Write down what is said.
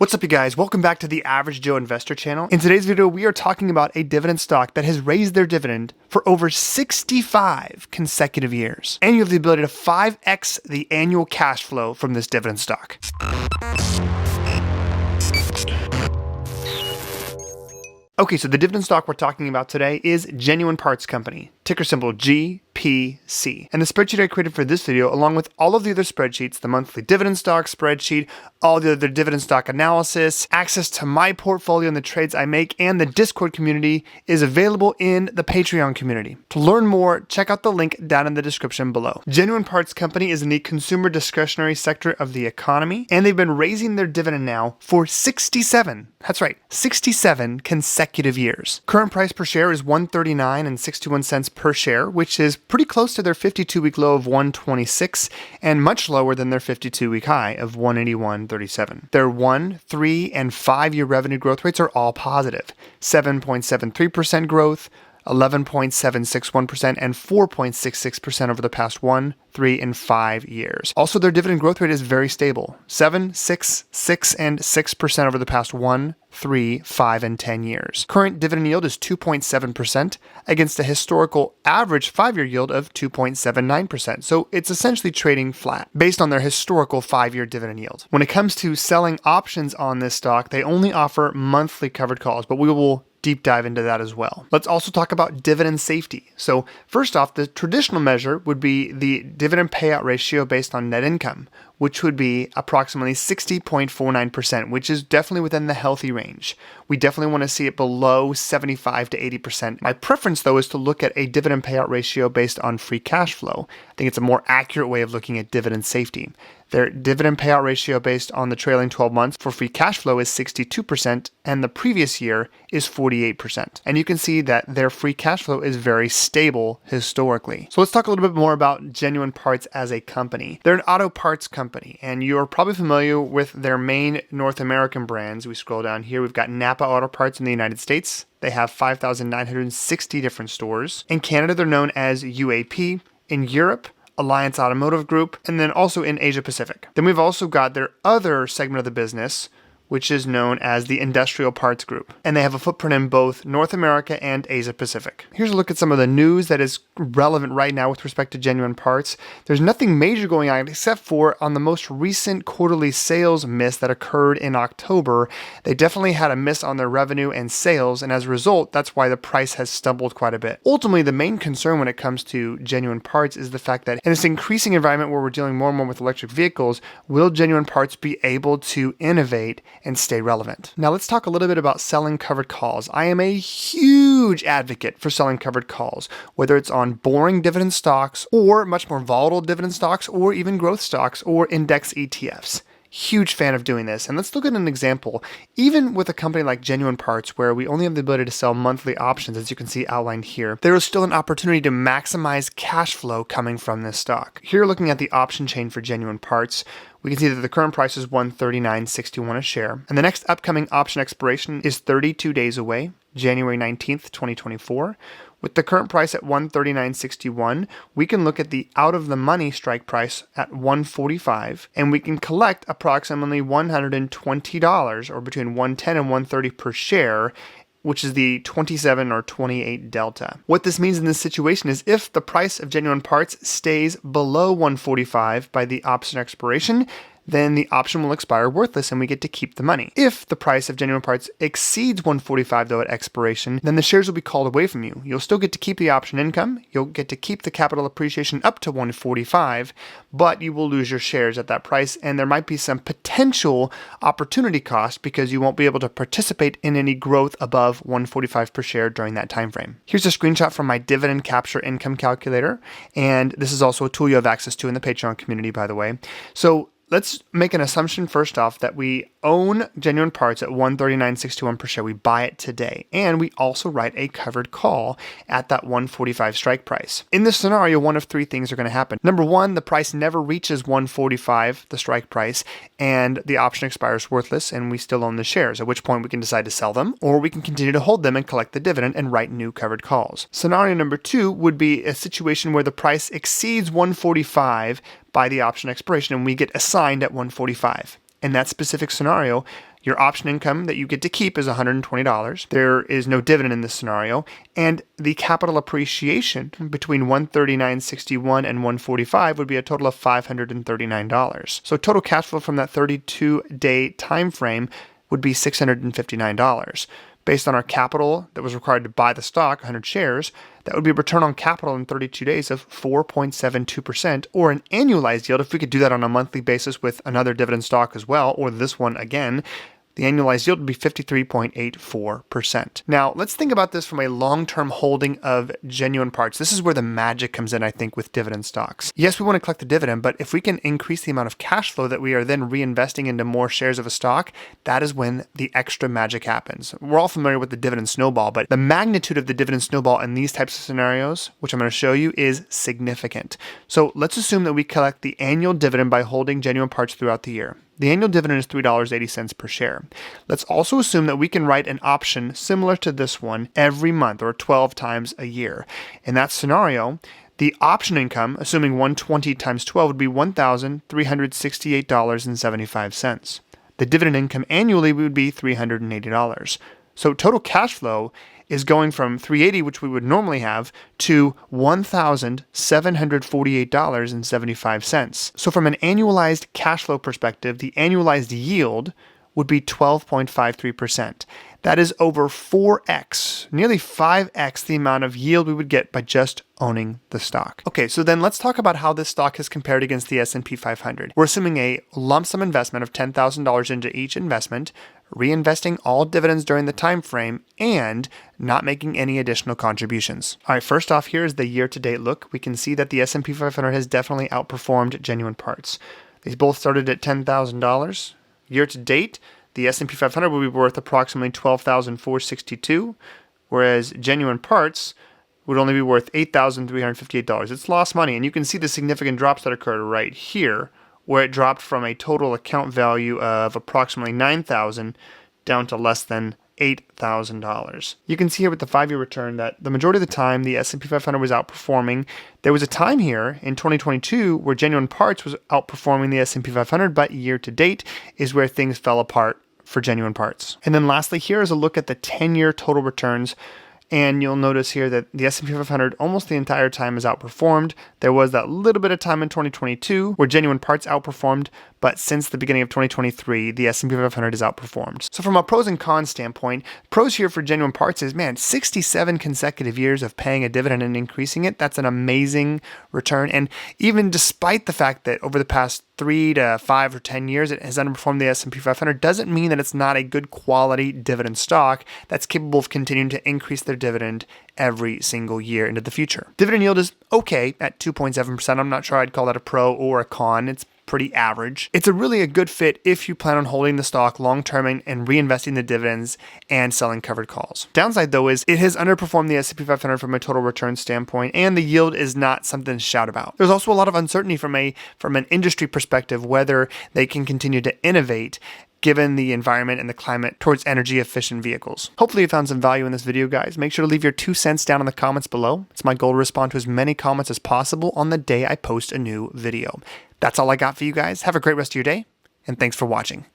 What's up, you guys? Welcome back to the Average Joe Investor channel. In today's video, we are talking about a dividend stock that has raised their dividend for over 65 consecutive years. And you have the ability to 5x the annual cash flow from this dividend stock. Okay, so the dividend stock we're talking about today is Genuine Parts Company, ticker symbol GPC. And the spreadsheet I created for this video, along with all of the other spreadsheets, the monthly dividend stock spreadsheet, all the other dividend stock analysis, access to my portfolio and the trades I make, and the Discord community is available in the Patreon community. To learn more, check out the link down in the description below. Genuine Parts Company is in the consumer discretionary sector of the economy, and they've been raising their dividend now for 67 consecutive years. Current price per share is $139.61 per share, which is pretty close to their 52-week low of $126 and much lower than their 52-week high of $181.37. Their 1, 3, and 5-year revenue growth rates are all positive. 7.73% growth, 11.761%, and 4.66% over the past 1, 3, and 5 years. Also, their dividend growth rate is very stable. 7, 6, 6, and 6% over the past 1, 3, 5, and 10 years. Current dividend yield is 2.7% against a historical average 5-year yield of 2.79%. So it's essentially trading flat based on their historical 5-year dividend yield. When it comes to selling options on this stock, they only offer monthly covered calls, but we will deep dive into that as well. Let's also talk about dividend safety. So first off, the traditional measure would be the dividend payout ratio based on net income, which would be approximately 60.49%, which is definitely within the healthy range. We definitely want to see it below 75 to 80%. My preference, though, is to look at a dividend payout ratio based on free cash flow. I think it's a more accurate way of looking at dividend safety. Their dividend payout ratio based on the trailing 12 months for free cash flow is 62%, and the previous year is 48%. And you can see that their free cash flow is very stable historically. So let's talk a little bit more about Genuine Parts as a company. They're an auto parts company, and you're probably familiar with their main North American brands. We scroll down here, we've got Napa Auto Parts in the United States. They have 5,960 different stores. In Canada, they're known as UAP. In Europe, Alliance Automotive Group, and then also in Asia Pacific. Then we've also got their other segment of the business, which is known as the Industrial Parts Group. And they have a footprint in both North America and Asia Pacific. Here's a look at some of the news that is relevant right now with respect to Genuine Parts. There's nothing major going on except for on the most recent quarterly sales miss that occurred in October. They definitely had a miss on their revenue and sales, and as a result, that's why the price has stumbled quite a bit. Ultimately, the main concern when it comes to Genuine Parts is the fact that in this increasing environment where we're dealing more and more with electric vehicles, will Genuine Parts be able to innovate and stay relevant? Now let's talk a little bit about selling covered calls. I am a huge advocate for selling covered calls, whether it's on boring dividend stocks or much more volatile dividend stocks or even growth stocks or index ETFs. Huge fan of doing this. And let's look at an example. Even with a company like Genuine Parts, where we only have the ability to sell monthly options, as you can see outlined here, there is still an opportunity to maximize cash flow coming from this stock. Here, looking at the option chain for Genuine Parts, we can see that the current price is $139.61 a share. And the next upcoming option expiration is 32 days away, January 19th, 2024. With the current price at $139.61, we can look at the out-of-the-money strike price at $145, and we can collect approximately $120, or between $110 and $130 per share, which is the 27 or 28 delta. What this means in this situation is if the price of Genuine Parts stays below $145 by the option expiration, then the option will expire worthless and we get to keep the money. If the price of Genuine Parts exceeds $145 though at expiration, then the shares will be called away from you. You'll still get to keep the option income, you'll get to keep the capital appreciation up to $145, but you will lose your shares at that price, and there might be some potential opportunity cost because you won't be able to participate in any growth above $145 per share during that time frame. Here's a screenshot from my dividend capture income calculator, and this is also a tool you have access to in the Patreon community, by the way. So let's make an assumption first off that we own Genuine Parts at $139.61 per share. We buy it today, and we also write a covered call at that $145 strike price. In this scenario, one of three things are going to happen. Number one, the price never reaches $145, the strike price, and the option expires worthless, and we still own the shares, at which point we can decide to sell them, or we can continue to hold them and collect the dividend and write new covered calls. Scenario number two would be a situation where the price exceeds $145 by the option expiration, and we get assigned at $145. In that specific scenario, Your option income that you get to keep is $120. There is no dividend in this scenario. And the capital appreciation between $139.61 and $145 would be a total of $539. So total cash flow from that 32-day time frame would be $659. Based on our capital that was required to buy the stock, 100 shares, that would be a return on capital in 32 days of 4.72%, or an annualized yield, if we could do that on a monthly basis with another dividend stock as well, or this one again, the annualized yield would be 53.84%. Now, let's think about this from a long-term holding of genuine parts. This is where the magic comes in, I think, with dividend stocks. Yes, we want to collect the dividend, but if we can increase the amount of cash flow that we are then reinvesting into more shares of a stock, that is when the extra magic happens. We're all familiar with the dividend snowball, but the magnitude of the dividend snowball in these types of scenarios, which I'm going to show you, is significant. So let's assume that we collect the annual dividend by holding genuine parts throughout the year. The annual dividend is $3.80 per share. Let's also assume that we can write an option similar to this one every month or 12 times a year. In that scenario, the option income, assuming 120 times 12, would be $1,368.75. The dividend income annually would be $380. So total cash flow is going from $380, which we would normally have, to $1,748.75. So from an annualized cash flow perspective, the annualized yield would be 12.53%. That is over 4x, nearly 5x the amount of yield we would get by just owning the stock. Okay, so then let's talk about how this stock is compared against the S&P 500. We're assuming a lump sum investment of $10,000 into each investment, reinvesting all dividends during the time frame, and not making any additional contributions. All right, first off, here is the year-to-date look. We can see that the S&P 500 has definitely outperformed genuine parts. These both started at $10,000. Year-to-date, the S&P 500 will be worth approximately $12,462, whereas genuine parts would only be worth $8,358. It's lost money, and you can see the significant drops that occurred right here, where it dropped from a total account value of approximately $9,000 down to less than $8,000. You can see here with the 5-year return that the majority of the time the S&P 500 was outperforming. There was a time here in 2022 where genuine parts was outperforming the S&P 500, but year to date is where things fell apart for genuine parts. And then lastly, here is a look at the 10-year total returns. And you'll notice here that the S&P 500 almost the entire time has outperformed. There was that little bit of time in 2022 where genuine parts outperformed, but since the beginning of 2023, the S&P 500 has outperformed. So from a pros and cons standpoint, pros here for genuine parts is, man, 67 consecutive years of paying a dividend and increasing it. That's an amazing return. And even despite the fact that over the past 3 to 5 or 10 years it has underperformed the S&P 500, doesn't mean that it's not a good quality dividend stock that's capable of continuing to increase their dividend every single year into the future. Dividend yield is okay at 2.7%. I'm not sure I'd call that a pro or a con. It's pretty average. It's a good fit if you plan on holding the stock long-term and reinvesting the dividends and selling covered calls. Downside, though, is it has underperformed the S&P 500 from a total return standpoint, and the yield is not something to shout about. There's also a lot of uncertainty from an industry perspective whether they can continue to innovate given the environment and the climate towards energy-efficient vehicles. Hopefully you found some value in this video, guys. Make sure to leave your 2 cents down in the comments below. It's my goal to respond to as many comments as possible on the day I post a new video. That's all I got for you guys. Have a great rest of your day, and thanks for watching.